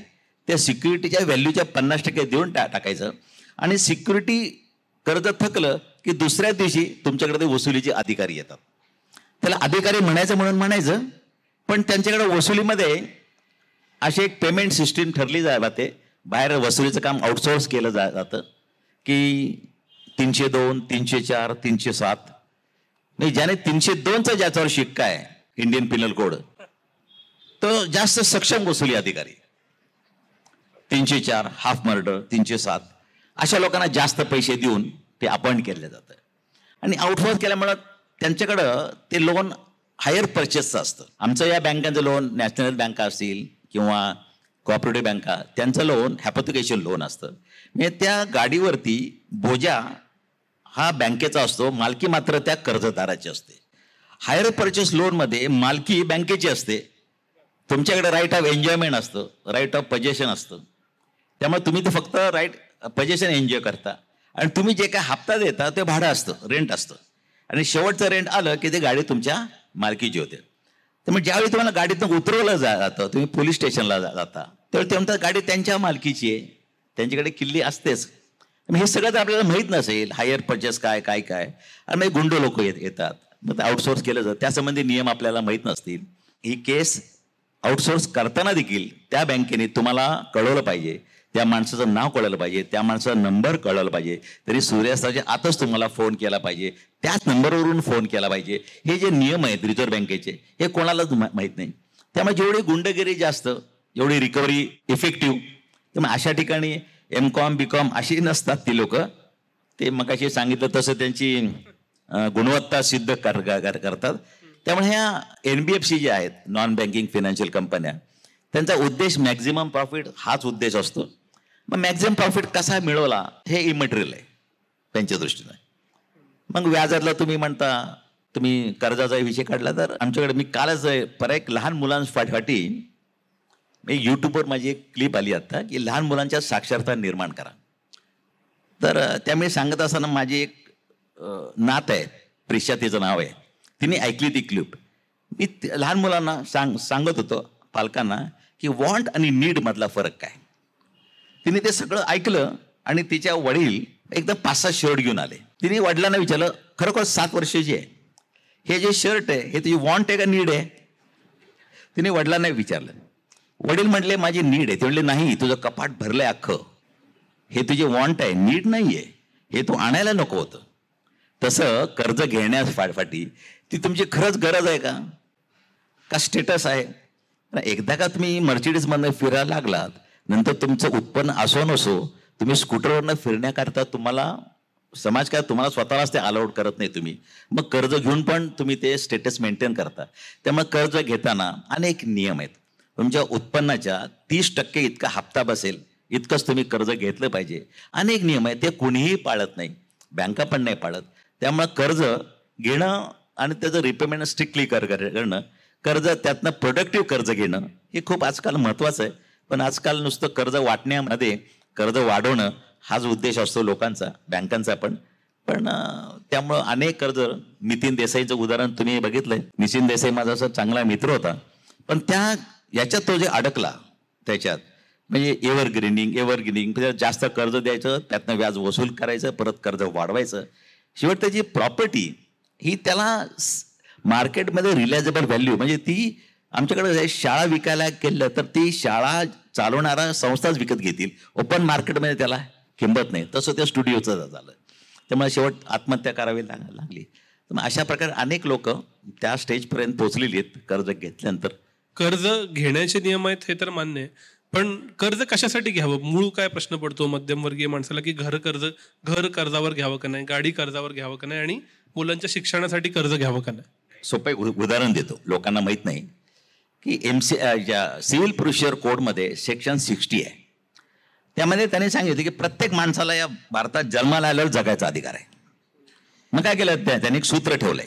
त्या सिक्युरिटीच्या व्हॅल्यूच्या 50% देऊन टाकायचं, आणि सिक्युरिटी कर्ज थकलं की दुसऱ्या दिवशी तुमच्याकडे ते वसुलीचे अधिकारी येतात. त्याला अधिकारी म्हणायचं म्हणून म्हणायचं, पण त्यांच्याकडे वसुलीमध्ये अशी एक पेमेंट सिस्टीम ठरली जाते. बाहेर वसुलीचं काम आउटसोर्स केलं जातं की 302, 304, 307, नाही ज्याने 302चा ज्याच्यावर शिक्का आहे इंडियन पिनल कोड, तो जास्त सक्षम वसुली अधिकारी. 304 हाफ मर्डर, 307 अशा लोकांना जास्त पैसे देऊन ते अपॉइंट केलं जातं. आणि आउटसोर्स केल्यामुळं त्यांच्याकडं ते लोन हायर परचेसचं असतं. आमचं या बँकांचं लोन, नॅशनल बँका असतील किंवा कोऑपरेटिव्ह बँका, त्यांचं लोन हॅपोथिकेशन लोन असतं. म्हणजे त्या गाडीवरती बोजा हा बँकेचा असतो, मालकी मात्र त्या कर्जदाराची असते. हायर परचेस लोनमध्ये मालकी बँकेची असते, तुमच्याकडे राईट ऑफ एन्जॉयमेंट असतं, राईट ऑफ पजेशन असतं. त्यामुळे तुम्ही ते फक्त राईट पजेशन एन्जॉय करता आणि तुम्ही जे काय हप्ता देता ते भाडं असतं, रेंट असतं. आणि शेवटचं रेंट आलं की ते गाडी तुमच्या मालकीची होते. त्यामुळे ज्यावेळी तुम्हाला गाडीतून उतरवलं जातं, तुम्ही पोलीस स्टेशनला जाता, त्यावेळी तेव्हा गाडी त्यांच्या मालकीची आहे, त्यांच्याकडे किल्ली असतेच. हे सगळं तर आपल्याला माहीत नसेल, हायर परचेस काय काय काय, आणि मग गुंड लोक येतात, मग ते आउटसोर्स केलं जातं, त्यासंबंधी नियम आपल्याला माहीत नसतील. ही केस आउटसोर्स करताना देखील त्या बँकेने तुम्हाला कळवलं पाहिजे, त्या माणसाचं नाव कळलं पाहिजे, त्या माणसाचा नंबर कळवलं पाहिजे, तरी सूर्यास्ताच्या आतच तुम्हाला फोन केला पाहिजे, त्याच नंबरवरून फोन केला पाहिजे. हे जे नियम आहेत रिझर्व्ह बँकेचे, हे कोणालाच माहीत नाही. त्यामुळे जेवढी गुंडगिरी जास्त, जेवढी रिकव्हरी इफेक्टिव्ह. त्यामुळे अशा ठिकाणी MCOM BCOM अशी नसतात ती लोक. ते मगाशी सांगितलं तसं त्यांची गुणवत्ता सिद्ध करतात. त्यामुळे ह्या NBFC जे आहेत, नॉन बँकिंग फायनान्शियल कंपन्या, त्यांचा उद्देश मॅक्झिमम प्रॉफिट हाच उद्देश असतो. मग मॅक्झिमम प्रॉफिट कसा मिळवला हे इमटेरियल आहे त्यांच्या दृष्टीने. मग व्याजातला तुम्ही म्हणता, तुम्ही कर्जाचा विषय काढला, तर आमच्याकडे मी कालच एक लहान मुलांसाठी मी यूट्यूबवर माझी एक क्लिप आली आता की लहान मुलांच्या साक्षरता निर्माण करा. तर त्यामुळे सांगत असताना माझी एक नात आहे, प्रिशा तिचं नाव आहे, तिने ऐकली ती क्लिप. मी लहान मुलांना सांगत होतो, पालकांना, की वॉन्ट आणि नीड मधला फरक काय. तिने ते सगळं ऐकलं आणि तिच्या वडील एकदम 5-6 शर्ट घेऊन आले. तिने वडिलांना विचारलं, खरोखर 7 वर्षाची आहे, हे जे शर्ट आहे हे तुझी वॉन्ट आहे का नीड आहे. तिने वडिलांना विचारलं. वडील म्हटले माझी नीड आहे. ते म्हणले नाही, तुझं कपाट भरलंय अख्खं, हे तुझे वॉन्ट आहे, नीड नाही आहे, हे तू आणायला नको होतं. तसं कर्ज घेण्यासाठी ती तुमची खरंच गरज आहे का स्टेटस आहे. एकदा का तुम्ही मर्सिडीजमधनं फिरायला लागलात, नंतर तुमचं उत्पन्न असो नसो, तुम्ही स्कूटरवरनं फिरण्याकरता तुम्हाला समाज काय तुम्हाला स्वतःलाच ते अलाउड करत नाही. तुम्ही मग कर्ज घेऊन पण तुम्ही ते स्टेटस मेंटेन करता. त्यामुळे कर्ज घेताना अनेक नियम आहेत. तुमच्या उत्पन्नाच्या 30% इतका हप्ता बसेल इतकंच तुम्ही कर्ज घेतलं पाहिजे. अनेक नियम आहेत, ते कुणीही पाळत नाही, बँका पण नाही पाळत. त्यामुळे कर्ज घेणं आणि त्याचं रिपेमेंट स्ट्रिक्टली करणं, कर्ज त्यातनं प्रोडक्टिव्ह कर्ज घेणं हे खूप आजकाल महत्त्वाचं आहे. पण आजकाल नुसतं कर्ज वाटण्यामध्ये कर्ज वाढवणं हाच उद्देश असतो लोकांचा, बँकांचा पण. त्यामुळं अनेक कर्ज, नितीन देसाईचं उदाहरण तुम्ही बघितलंय. नितीन देसाई माझा असा चांगला मित्र होता, पण याच्यात तो जे अडकला त्याच्यात, म्हणजे एव्हरग्रीनिंग जास्त कर्ज द्यायचं, त्यातनं व्याज वसूल करायचं, परत कर्ज वाढवायचं, शेवट त्याची प्रॉपर्टी ही त्याला मार्केटमध्ये रिलायझेबल व्हॅल्यू, म्हणजे ती आमच्याकडे शाळा विकायला केलं तर ती शाळा चालवणारा संस्थाच विकत घेतील, ओपन मार्केटमध्ये त्याला किंमत नाही. तसं त्या स्टुडिओचं झालं. त्यामुळे शेवट आत्महत्या करावी लागली. तर अशा प्रकारे अनेक लोक त्या स्टेजपर्यंत पोहोचलेली आहेत कर्ज घेतल्यानंतर. कर्ज घेण्याचे नियम आहेत हे तर मान्य आहे, पण कर्ज कशासाठी घ्यावं मूळ काय प्रश्न पडतो मध्यमवर्गीय माणसाला, की घर कर्जावर घ्यावं का नाही, गाडी कर्जावर घ्यावं का नाही, आणि मुलांच्या शिक्षणासाठी कर्ज घ्यावं का नाही. सोपं एक उदाहरण देतो, लोकांना माहीत नाही की सिव्हिल प्रोसिजर कोडमध्ये सेक्शन 60 आहे. त्यामध्ये त्यांनी सांगितलं की प्रत्येक माणसाला या भारतात जन्माला आल्यावर जगायचा अधिकार आहे. मग काय केलं त्यांनी एक सूत्र ठेवलंय.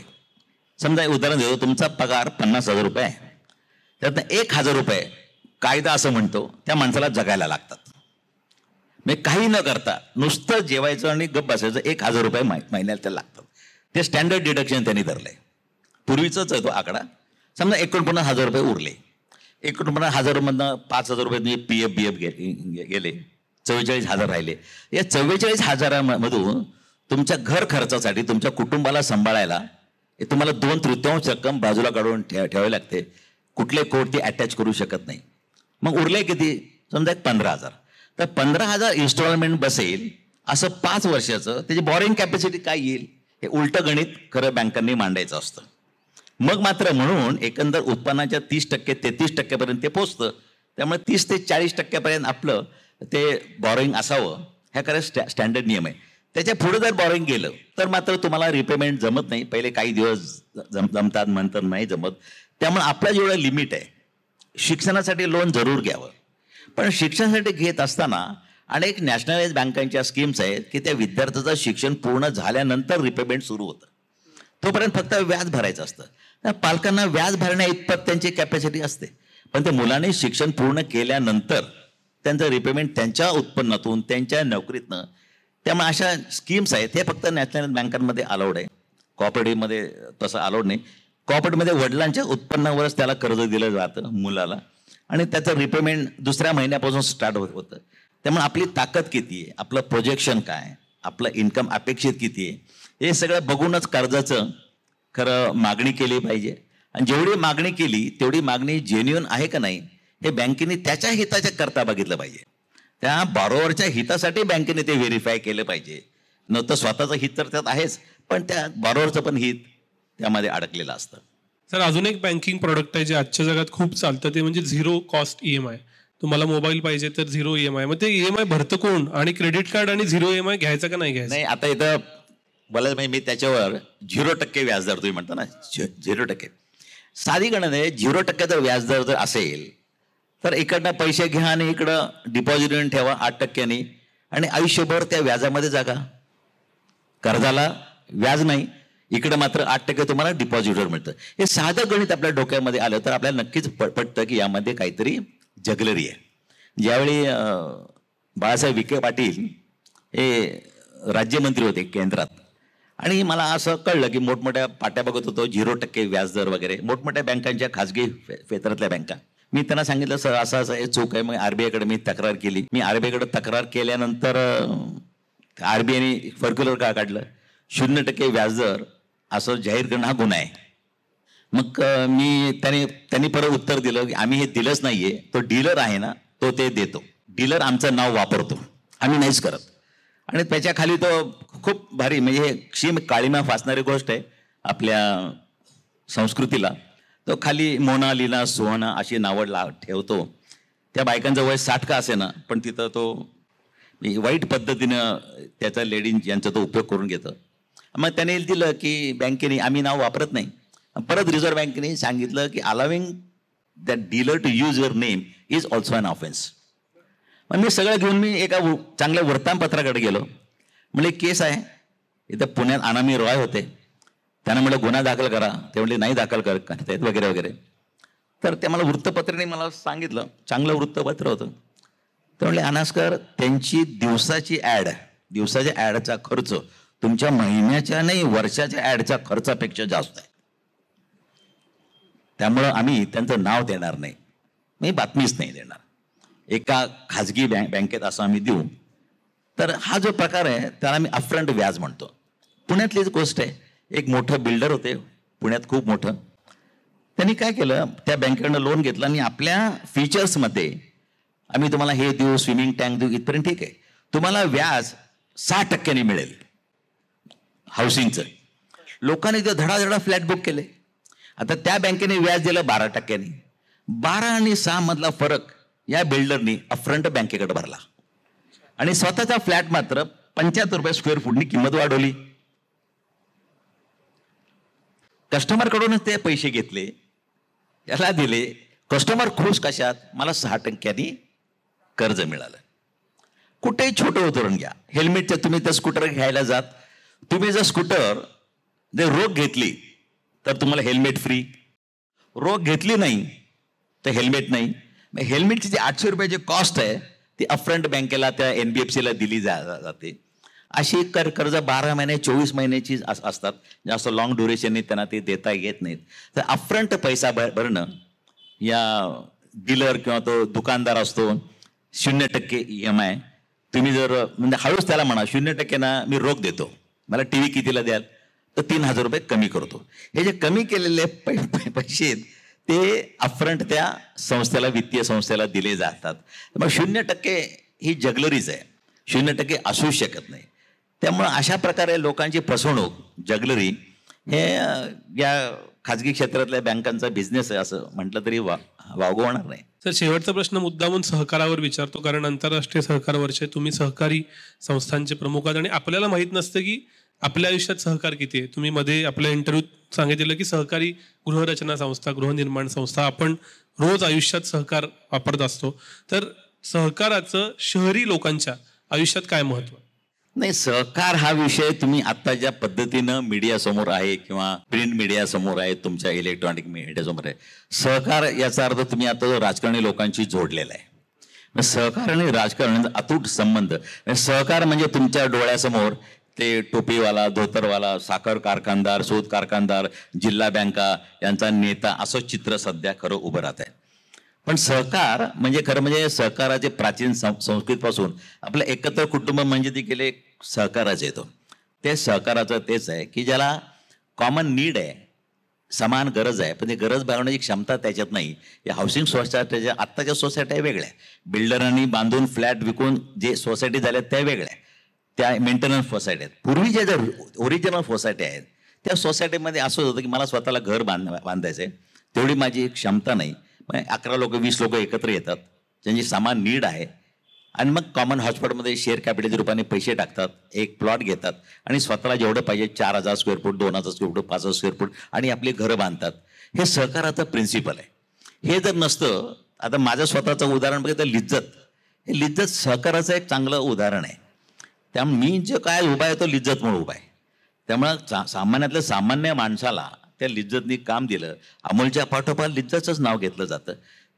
समजा उदाहरण देतो, तुमचा पगार 50,000 रुपये आहे, त्यातनं 1,000 रुपये कायदा असं म्हणतो त्या माणसाला जगायला लागतात. म्हणजे काही न करता नुसतं जेवायचं आणि गप्प बसायचं, 1,000 रुपये महिन्याला त्याला लागतात. ते स्टँडर्ड डिडक्शन त्यांनी धरलंय. पूर्वीचाच आहे तो आकडा. समजा 49,000 रुपये उरले, 49,000 मधनं 5,000 रुपये PF गेले, 44,000 राहिले. या 44,000 मधून तुमच्या घर खर्चासाठी तुमच्या कुटुंबाला सांभाळायला हे तुम्हाला 2/3 रक्कम बाजूला काढून ठेवावी लागते. कुठले कोड ती अटॅच करू शकत नाही. मग उरले किती? समजा एक 15,000. तर 15,000 इन्स्टॉलमेंट बसेल असं 5 वर्षाचं त्याची बॉरिंग कॅपॅसिटी काय येईल हे उलटं गणित खरं बँकांनी मांडायचं असतं. मग मात्र म्हणून एकंदर उत्पन्नाच्या 30% 33% ते पोचतं. त्यामुळे 30 ते 40% आपलं ते बॉरोईंग असावं ह्या खरं स्टँडर्ड नियम आहे. त्याच्या पुढे जर बॉरोईंग गेलं तर मात्र तुम्हाला रिपेमेंट जमत नाही. पहिले काही दिवस जमतात, नंतर नाही जमत. त्यामुळे आपलं जेवढं लिमिट आहे, शिक्षणासाठी लोन जरूर घ्यावं. पण शिक्षणासाठी घेत असताना अनेक नॅशनलाइज बँकांच्या स्कीम्स आहेत की त्या विद्यार्थ्याचं शिक्षण पूर्ण झाल्यानंतर रिपेमेंट सुरू होतं. तोपर्यंत फक्त व्याज भरायचं असतं. त्या पालकांना व्याज भरण्या इतपत त्यांची कॅपॅसिटी असते. पण त्या मुलांनी शिक्षण पूर्ण केल्यानंतर त्यांचं रिपेमेंट त्यांच्या उत्पन्नातून, त्यांच्या नोकरीतनं. त्यामुळे अशा स्कीम्स आहेत हे फक्त नॅशनल बँकांमध्ये अलाउड आहे. कॉपरेटिव्हमध्ये तसं अलाउड नाही. कॉपरेटिव्हमध्ये वडिलांच्या उत्पन्नावरच त्याला कर्ज दिलं जातं मुलाला आणि त्याचं रिपेमेंट दुसऱ्या महिन्यापासून स्टार्ट होतं. त्यामुळे आपली ताकद किती आहे, आपलं प्रोजेक्शन काय, आपलं इन्कम अपेक्षित किती आहे, हे सगळं बघूनच कर्जाचं खरं मागणी केली पाहिजे. आणि जेवढी मागणी केली तेवढी मागणी जेन्युइन आहे का नाही हे बँकेने त्याच्या हिताच्या करता बघितलं पाहिजे. त्या बॉरोवरच्या हितासाठी बँकेने ते व्हेरीफाय केलं पाहिजे. न तर स्वतःचं हित तर त्यात आहेच, पण त्या बॉरोवरचं पण हित त्यामध्ये अडकलेलं असतं. सर, अजून एक बँकिंग प्रोडक्ट आहे जे आजच्या जगात खूप चालतं, ते म्हणजे झिरो कॉस्ट EMI. तुम्हाला मोबाईल पाहिजे तर झिरो EMI. मग ते EMI भरतं कोण? आणि क्रेडिट कार्ड आणि झिरो EMI घ्यायचं का नाही घ्यायचं? नाही, आता इथं बोलायचं म्हणजे मी त्याच्यावर 0% व्याजदर तुम्ही म्हणता ना, 0%. साधी गणना आहे. 0% जर व्याजदर जर असेल तर इकडनं पैसे घ्या आणि इकडं डिपॉझिट येऊन ठेवा 8%. आणि आयुष्यभर त्या व्याजामध्ये जागा. कर्जाला व्याज नाही, इकडं मात्र 8% तुम्हाला डिपॉझिटवर मिळतं. हे साधं गणित आपल्या डोक्यामध्ये आलं तर आपल्याला नक्कीच पटतं की यामध्ये काहीतरी जगलरी आहे. ज्यावेळी बाळासाहेब विखे पाटील हे राज्यमंत्री होते केंद्रात आणि मला असं कळलं की मोठमोठ्या पाट्या बघत होतो 0% व्याजदर वगैरे मोठमोठ्या बँकांच्या खाजगी क्षेत्रातल्या बँका. मी त्यांना सांगितलं सर असं असं हे चूक आहे. मग RBIकडे मी तक्रार केली. मी RBIकडे तक्रार केल्यानंतर RBIने सर्क्युलर का काढलं 0% व्याजदर असं जाहीर करणं हा गुन्हा आहे. मग त्यांनी परत उत्तर दिलं की आम्ही हे दिलंच नाहीये, तो डीलर आहे ना तो ते देतो. डीलर आमचं नाव वापरतो, आम्ही नाहीच करत. आणि त्याच्या खाली तो खूप भारी म्हणजे हे क्षीम काळीमा फासणारी गोष्ट आहे आपल्या संस्कृतीला. तो खाली मोनालिना, सोहना अशी नावं ठेवतो. त्या बायकांचं वय 60 का असे ना, पण तिथं तो वाईट पद्धतीनं त्याचा लेडीज यांचा तो उपयोग करून घेतो. मग त्याने दिलं की बँकेने आम्ही नाव वापरत नाही. परत रिझर्व्ह बँकेने सांगितलं की allowing that dealer to use your name is also an offence. मग मी सगळं घेऊन मी एका चांगल्या वर्तमानपत्राकडे गेलो. म्हणजे केस आहे इथं पुण्यात अनामी रॉय होते. त्यांना म्हटलं गुन्हा दाखल करा. ते म्हणले नाही दाखल करता येत वगैरे वगैरे. तर ते मला वृत्तपत्राने मला सांगितलं, चांगलं वृत्तपत्र होतं. ते म्हणले अनास्कर त्यांची दिवसाच्या ॲडचा खर्च तुमच्या महिन्याच्या नाही वर्षाच्या ॲडच्या खर्चापेक्षा जास्त आहे. त्यामुळं आम्ही त्यांचं नाव देणार नाही, मी बातमीच नाही देणार. एका खाजगी बँकेत असं आम्ही देऊ. तर हा जो प्रकार आहे त्याला आम्ही अपफ्रंट व्याज म्हणतो. पुण्यातलीच गोष्ट आहे. एक मोठं बिल्डर होते पुण्यात, खूप मोठं. त्यांनी काय केलं, त्या बँकेकडनं लोन घेतलं आणि आपल्या फीचर्समध्ये आम्ही तुम्हाला हे देऊ, स्विमिंग टँक देऊ, इथपर्यंत ठीक आहे. तुम्हाला व्याज 6% मिळेल हाऊसिंगचं. लोकांनी ते धडाधडा फ्लॅट बुक केले. आता त्या बँकेने व्याज दिलं 12%. 12 आणि 6 मधला फरक या बिल्डरनी अपफ्रंट बँकेकडे भरला आणि स्वतःचा फ्लॅट मात्र 75 रुपये स्क्वेअर फूटनी किंमत वाढवली. कस्टमर कडूनच ते पैसे घेतले, याला दिले. कस्टमर खुश कशात, मला 6% कर्ज मिळालं. कुठेही छोटं उदाहरण घ्या. हेल्मेटच्या तुम्ही तर स्कूटर घ्यायला जात, तुम्ही जर स्कूटर जर रोख घेतली तर तुम्हाला हेल्मेट फ्री. रोख घेतली नाही तर हेल्मेट नाही. हेल्मेटची जी 800 रुपयाची कॉस्ट आहे ती अपफ्रंट बँकेला त्या NBFCला दिली जाते. अशी कर्ज 12 महिने 24 महिन्याची असतात. जास्त लॉंग ड्युरेशनने त्यांना ते देता येत नाहीत. तर अपफ्रंट पैसा भरणं या डीलर किंवा तो दुकानदार असतो 0% EMI. तुम्ही जर म्हणजे हळूच त्याला म्हणा 0% ना मी रोख देतो, मला टी व्ही कितीला द्याल, तर 3,000 रुपये कमी करतो. हे जे कमी केलेले पैसे आहेत ते अपफ्रंट त्या संस्थेला, वित्तीय संस्थेला दिले जातात. मग 0% ही जगलरीच आहे, 0% असूच शकत नाही. त्यामुळं अशा प्रकारे लोकांची फसवणूक, जगलरी हे या खाजगी क्षेत्रातल्या बँकांचा बिझनेस आहे असं म्हटलं तरी वावगं होणार नाही. सर, शेवटचा प्रश्न मुद्दामून सहकारावर विचारतो, कारण आंतरराष्ट्रीय सहकार वर्ष आहे. तुम्ही सहकारी संस्थांचे प्रमुख आहात आणि आपल्याला माहीत नसतं की आपल्या आयुष्यात सहकार किती आहे. तुम्ही मध्ये आपल्या इंटरव्ह्यूत सांगितलेलं की सहकारी गृहरचना संस्था, गृहनिर्माण संस्था, आपण रोज आयुष्यात सहकार वापरत असतो. तर सहकाराचं शहरी लोकांच्या आयुष्यात काय महत्व? नाही, सहकार हा विषय तुम्ही आता ज्या पद्धतीनं मीडिया समोर आहे किंवा प्रिंट मीडिया समोर आहे, तुमच्या इलेक्ट्रॉनिक मीडिया समोर आहे, सहकार याचा अर्थ तुम्ही आता जो राजकारणी लोकांशी जोडलेला आहे. मग सहकार आणि राजकारण अतूट संबंध. सहकार म्हणजे तुमच्या डोळ्यासमोर ते टोपीवाला, धोतरवाला, साखर कारखानदार, सूत कारखानदार, जिल्हा बँका यांचा नेता असं चित्र सध्या खरं उभं राहत आहे. पण सहकार म्हणजे खरं म्हणजे सहकाराचे प्राचीन संस्कृतपासून आपलं एकत्र कुटुंब म्हणजे देखील एक सहकाराच येतो. ते सहकाराचं तेच आहे की ज्याला कॉमन नीड आहे, समान गरज आहे, पण ती गरज भागवण्याची क्षमता त्याच्यात नाही. या हाऊसिंग सोसायटीच्या आत्ताच्या सोसायट्या वेगळ्या, बिल्डरांनी बांधून फ्लॅट विकून जे सोसायटी झाल्या त्या वेगळ्या, त्या मेंटेनन्स सोसायटी आहेत. पूर्वीच्या ज्या ओरिजिनल सोसायटी आहेत त्या सोसायटीमध्ये असं होतं की मला स्वतःला घर बांधायचं आहे, तेवढी माझी क्षमता नाही. मग 11 लोक 20 लोक एकत्र येतात ज्यांची समान नीड आहे आणि मग कॉमन हॉस्पिटलमध्ये शेअर कॅपिटलच्या रूपाने पैसे टाकतात, एक प्लॉट घेतात आणि स्वतःला जेवढं पाहिजे 4,000 square foot, 2,000 square foot, 5,000 square foot आणि आपली घरं बांधतात. हे सहकाराचं प्रिन्सिपल आहे. हे जर नसतं, आता माझं स्वतःचं उदाहरण बघितलं, लिज्जत, हे लिज्जत सहकाराचं एक चांगलं उदाहरण आहे. त्यामुळे मी जे काय उभा आहे तो लिज्जतमुळे उभा आहे. त्यामुळं सामान्यातल्या सामान्य माणसाला त्या लिज्जतनी काम दिलं. अमोलच्या पाठोपाठ लिज्जतच नाव घेतलं जातं.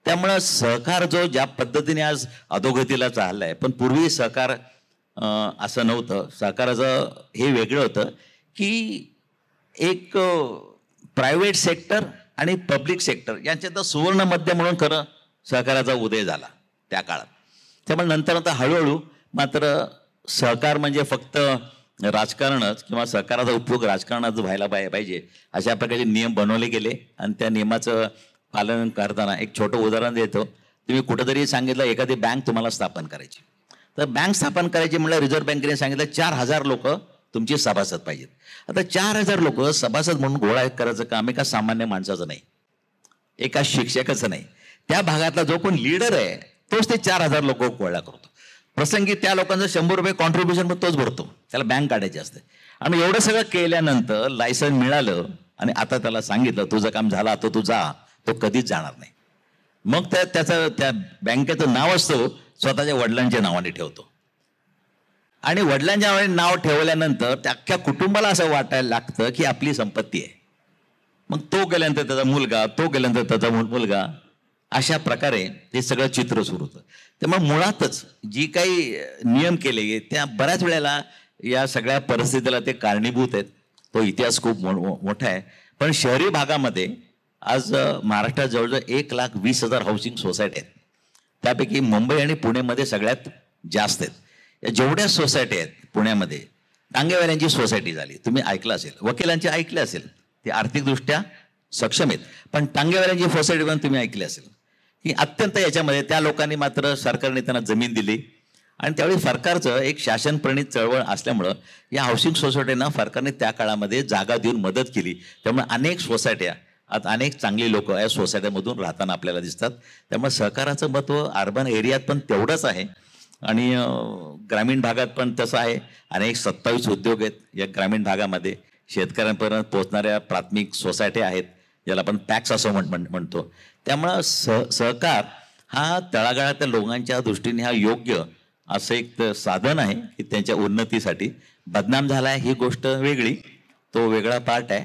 त्यामुळं सहकार जो ज्या पद्धतीने आज अधोगतीला चाललाय, पण पूर्वी सहकार असं नव्हतं. सहकाराचं हे वेगळं होतं की एक प्रायव्हेट सेक्टर आणि पब्लिक सेक्टर यांच्यात सुवर्ण मध्य म्हणून खरं सहकाराचा उदय झाला त्या काळात. त्यामुळे नंतर आता हळूहळू मात्र सहकार म्हणजे फक्त राजकारणच किंवा सहकाराचा उपयोग राजकारणात व्हायला पाहिजे अशा प्रकारचे नियम बनवले गेले आणि त्या नियमाचं पालन करताना एक छोटं उदाहरण देतो. तुम्ही कुठंतरी सांगितलं एखादी बँक तुम्हाला स्थापन करायची, तर बँक स्थापन करायची म्हणलं रिझर्व्ह बँकेने सांगितलं 4,000 लोक तुमची सभासद पाहिजेत. आता 4,000 लोक सभासद म्हणून गोळा करायचं काम एका सामान्य माणसाचं नाही, एका शिक्षकाचं नाही. त्या भागातला जो कोण लीडर आहे तोच ते 4,000 लोक गोळा करतो. प्रसंगी त्या लोकांचं 100 रुपये कॉन्ट्रीब्युशन पण तोच भरतो, त्याला बँक काढायची असते. आणि एवढं सगळं केल्यानंतर लायसन मिळालं आणि आता त्याला सांगितलं तुझं काम झालं, आता तू जा, तो कधीच जाणार नाही. मग त्या बँकेचं नाव असतो स्वतःच्या वडिलांच्या नावाने ठेवतो आणि वडिलांच्या नावाने नाव ठेवल्यानंतर त्या अख्ख्या कुटुंबाला असं वाटायला लागतं की आपली संपत्ती आहे. मग तो गेल्यानंतर त्याचा मुलगा, तो गेल्यानंतर त्याचा मुलगा, अशा प्रकारे ते सगळं चित्र सुरू होतं. त्यामुळे मुळातच जी काही नियम केले त्या बऱ्याच वेळेला या सगळ्या परिस्थितीला ते कारणीभूत आहेत. तो इतिहास खूप मोठा आहे. पण शहरी भागामध्ये आज महाराष्ट्रात जवळजवळ 1,20,000 हाऊसिंग सोसायटी आहेत. त्यापैकी मुंबई आणि पुण्यामध्ये सगळ्यात जास्त आहेत. या जेवढ्या सोसायटी आहेत पुण्यामध्ये, टांगेवाल्यांची सोसायटी झाली, तुम्ही ऐकलं असेल, वकिलांची ऐकले असेल, ते आर्थिकदृष्ट्या सक्षम आहेत. पण टांगेवाल्यांची सोसायटी पण तुम्ही ऐकली असेल की अत्यंत याच्यामध्ये त्या लोकांनी मात्र सरकारने त्यांना जमीन दिली आणि त्यावेळी सरकारचं एक शासनप्रणीत चळवळ असल्यामुळं या हाऊसिंग सोसायटींना सरकारने त्या काळामध्ये जागा देऊन मदत केली. त्यामुळे अनेक सोसायट्या, आता अनेक चांगली लोक या सोसायट्यामधून राहताना आपल्याला दिसतात. त्यामुळे सहकाराचं महत्त्व अर्बन एरियात पण तेवढंच आहे आणि ग्रामीण भागात पण तसं आहे. अनेक 27 उद्योग आहेत या ग्रामीण भागामध्ये. शेतकऱ्यांपर्यंत पोहोचणाऱ्या प्राथमिक सोसायट्या आहेत, ज्याला आपण पॅक्स असं म्हणतो. त्यामुळं सहकार हा तळागाळातल्या लोकांच्या दृष्टीने हा योग्य असं एक साधन आहे की त्यांच्या उन्नतीसाठी. बदनाम झाला आहे ही गोष्ट वेगळी, तो वेगळा पार्ट आहे,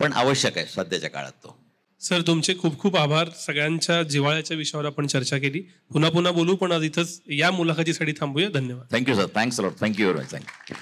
पण आवश्यक आहे सध्याच्या काळात तो. सर, तुमचे खूप खूप आभार. सगळ्यांच्या जिव्हाळ्याच्या विषयावर आपण चर्चा केली. पुन्हा बोलू, पण आज इथंच या मुलाखतीसाठी थांबूया. धन्यवाद. Thank you sir. Thanks a lot. Thank you very much. Thank you.